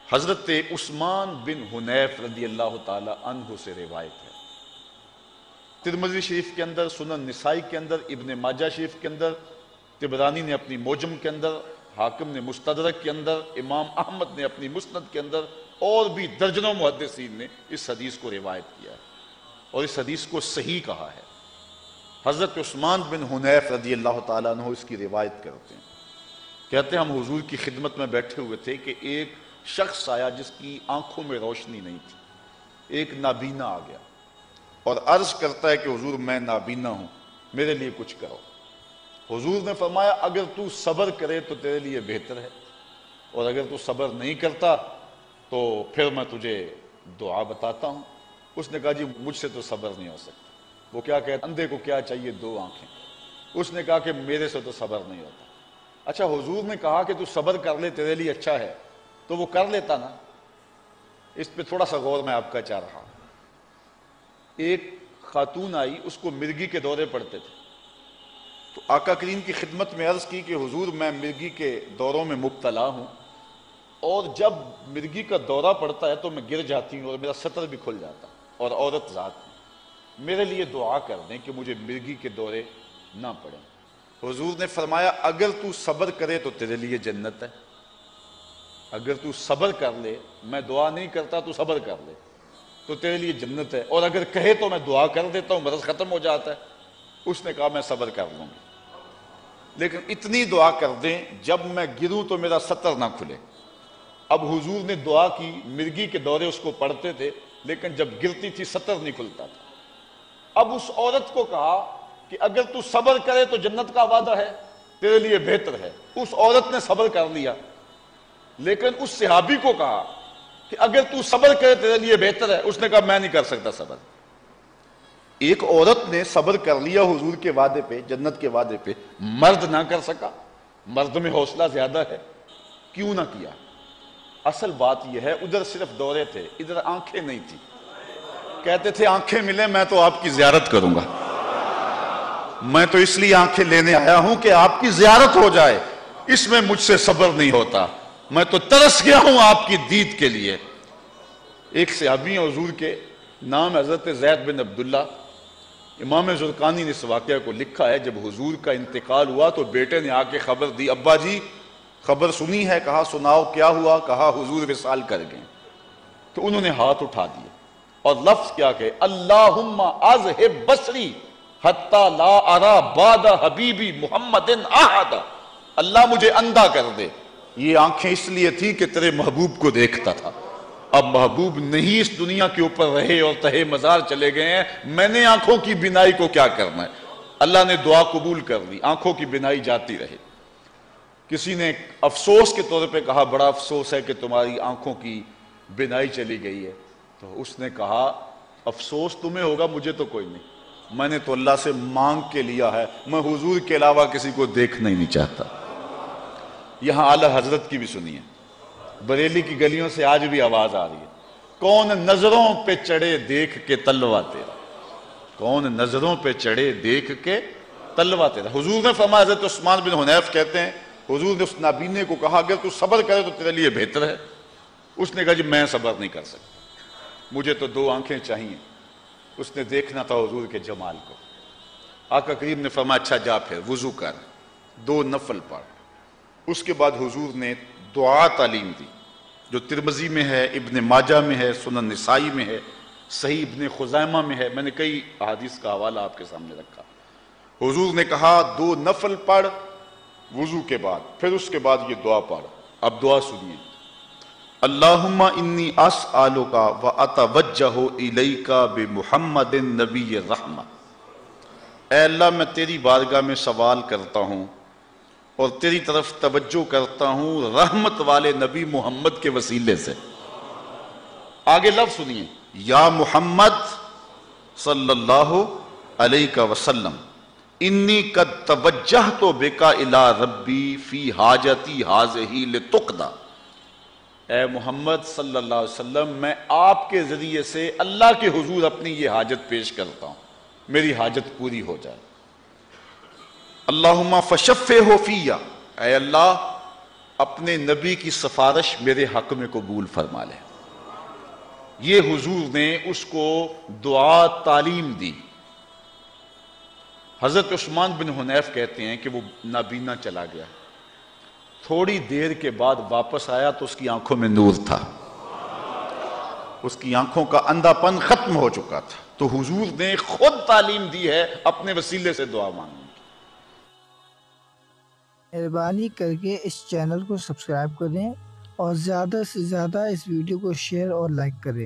حضرت عثمان بن حنیف رضی اللہ تعالی عنہ سے روایت ہے، ترمذی شریف کے اندر، سنن نسائی کے اندر، ابن ماجہ شریف کے اندر، طبرانی نے اپنی موجم کے اندر، حاکم نے مستدرک کے اندر، امام احمد نے اپنی مسند کے اندر، اور بھی درجنوں محدثین نے اس حدیث کو روایت کیا ہے اور اس حدیث کو صحیح کہا ہے۔ حضرت عثمان بن حنیف رضی اللہ تعالیٰ عنہ اس کی روایت کرتے ہیں، کہتے ہیں ہم حضور کی خدمت میں بیٹھے ہوئے تھے کہ ایک شخص آیا جس کی آنکھوں میں روشنی نہیں تھی، ایک نابینا آ گیا اور عرض کرتا ہے کہ حضور میں نابینا ہوں، میرے لیے کچھ کرو۔ حضور نے فرمایا اگر تو صبر کرے تو تیرے لیے بہتر ہے، اور اگر تو صبر نہیں کرتا تو پھر میں تجھے دعا بتاتا ہوں۔ اس نے کہا جی مجھ سے تو صبر نہیں ہو سکتا۔ وہ کیا کہتا، اندھے کو کیا چاہیے، دو آنکھیں۔ اس نے کہا کہ میرے سے تو صبر نہیں ہوتا۔ اچھا حضور نے کہا کہ تو صبر کر لے تیرے لیے اچھا ہے، تو وہ کر لیتا نا۔ اس پہ تھوڑا سا غور میں آپ کا چاہ رہا ہوں۔ ایک خاتون آئی، اس کو مرگی کے دورے پڑتے تھے، تو آقا کریم کی خدمت میں عرض کی کہ حضور میں مرگی کے دوروں میں مبتلا ہوں، اور جب مرگی کا دورہ پڑتا ہے تو میں گر جاتی ہوں اور میرا سطر بھی کھل جاتا، اور عورت ذات ہوں، میرے لیے دعا کر دیں کہ مجھے مرگی کے دورے نہ پڑیں۔ حضور نے فرمایا اگر تو صبر کرے تو تیرے لیے جنت ہے، اگر تو صبر کر لے، میں دعا نہیں کرتا تو صبر کر لے تو تیرے لیے جنت ہے، اور اگر کہے تو میں دعا کر دیتا ہوں مرض ختم ہو جاتا ہے۔ اس نے کہا میں صبر کر لوں گی، لیکن اتنی دعا کر دیں جب میں گروں تو میرا سطر نہ کھلے۔ اب حضور نے دعا کی، مرگی کے دورے اس کو پڑھتے تھے، لیکن جب گرتی تھی سطر نہیں کھلتا تھا۔ اب اس عورت کو کہا کہ اگر تو صبر کرے تو جنت کا وعدہ ہے، تیرے لیے بہتر ہے۔ اس عورت نے صبر کر لیا، لیکن اس صحابی کو کہا کہ اگر تو صبر کرے تیرے لیے بہتر ہے۔ اس نے کہا میں نہیں کر سکتا صبر۔ ایک عورت نے صبر کر لیا حضور کے وعدے پہ، جنت کے وعدے پہ، مرد نہ کر سکا۔ مرد میں حوصلہ زیادہ ہے، کیوں نہ کیا؟ اصل بات یہ ہے ادھر صرف دورے تھے، ادھر آنکھیں نہیں تھی۔ کہتے تھے آنکھیں ملے میں تو آپ کی زیارت کروں گا، میں تو اس لیے آنکھیں لینے آیا ہوں کہ آپ کی زیارت ہو جائے، اس میں مجھ سے صبر نہیں ہوتا، میں تو ترس گیا ہوں آپ کی دید کے لیے۔ ایک صحابی حضور کے، نام حضرت زید بن عبداللہ، امام زرقانی نے اس واقعہ کو لکھا ہے، جب حضور کا انتقال ہوا تو بیٹے نے آ کے خبر دی، ابا جی خبر سنی ہے؟ کہا سناؤ کیا ہوا؟ کہا حضور وصال کر گئے۔ تو انہوں نے ہاتھ اٹھا دیے اور لفظ کیا کہ اللہم اذہب بصری حتی لا ارا بعد حبیبی محمد احد، اللہ مجھے اندھا کر دے۔ یہ آنکھیں اس لیے تھی کہ تیرے محبوب کو دیکھتا تھا، اب محبوب نہیں اس دنیا کے اوپر رہے اور تہے مزار چلے گئے ہیں، میں نے آنکھوں کی بینائی کو کیا کرنا ہے؟ اللہ نے دعا قبول کر لی، آنکھوں کی بینائی جاتی رہے۔ کسی نے افسوس کے طور پہ کہا بڑا افسوس ہے کہ تمہاری آنکھوں کی بینائی چلی گئی ہے، تو اس نے کہا افسوس تمہیں ہوگا، مجھے تو کوئی نہیں، میں نے تو اللہ سے مانگ کے لیا ہے، میں حضور کے علاوہ کسی کو دیکھنا ہی نہیں چاہتا۔ یہاں اعلیٰ حضرت کی بھی سنیے، بریلی کی گلیوں سے آج بھی آواز آ رہی ہے، کون نظروں پہ چڑھے دیکھ کے تلوا تیرا، کون نظروں پہ چڑھے دیکھ کے تلوا تیرا۔ حضور نے فرمایا، حضرت عثمان بن حنیف کہتے ہیں حضور نے اس نابینے کو کہا اگر تو صبر کرے تو تیرے لیے بہتر ہے۔ اس نے کہا جی میں صبر نہیں کر سکتا، مجھے تو دو آنکھیں چاہیے۔ اس نے دیکھنا تھا حضور کے جمال کو۔ آقا کریم نے فرمایا اچھا جا پھر وضو کر، دو نفل پڑھ۔ اس کے بعد حضور نے دعا تعلیم دی، جو ترمذی میں ہے، ابن ماجہ میں ہے، سنن نسائی میں ہے، صحیح ابن خزیمہ میں ہے، میں نے کئی احادیث کا حوالہ آپ کے سامنے رکھا۔ حضور نے کہا دو نفل پڑھ وضو کے بعد، پھر اس کے بعد یہ دعا پڑھ۔ اب دعا سنیے، اللہم انی اسألک واتوجہ الیک بمحمد نبی الرحمہ، اے اللہ میں تیری بارگاہ میں سوال کرتا ہوں اور تیری طرف توجہ کرتا ہوں رحمت والے نبی محمد کے وسیلے سے۔ آگے لفظ سنیے، یا محمد صلی اللہ علیہ وسلم انی قد توجہت بک الی ربی فی حاجتی ہذہ لتقضی، اے محمد صلی اللہ علیہ وسلم میں آپ کے ذریعے سے اللہ کے حضور اپنی یہ حاجت پیش کرتا ہوں، میری حاجت پوری ہو جائے۔ اللہم فشفہ فی، اے اللہ اپنے نبی کی سفارش میرے حق میں قبول فرما لے. یہ حضور نے اس کو دعا تعلیم دی. حضرت عثمان بن حنیف کہتے ہیں کہ وہ نابینا چلا گیا، تھوڑی دیر کے بعد واپس آیا تو اس کی آنکھوں میں نور تھا، اس کی آنکھوں کا اندھا پن ختم ہو چکا تھا. تو حضور نے خود تعلیم دی ہے اپنے وسیلے سے دعا مانگنے کی. مہربانی کر کے اس چینل کو سبسکرائب کریں اور زیادہ سے زیادہ اس ویڈیو کو شیئر اور لائک کریں.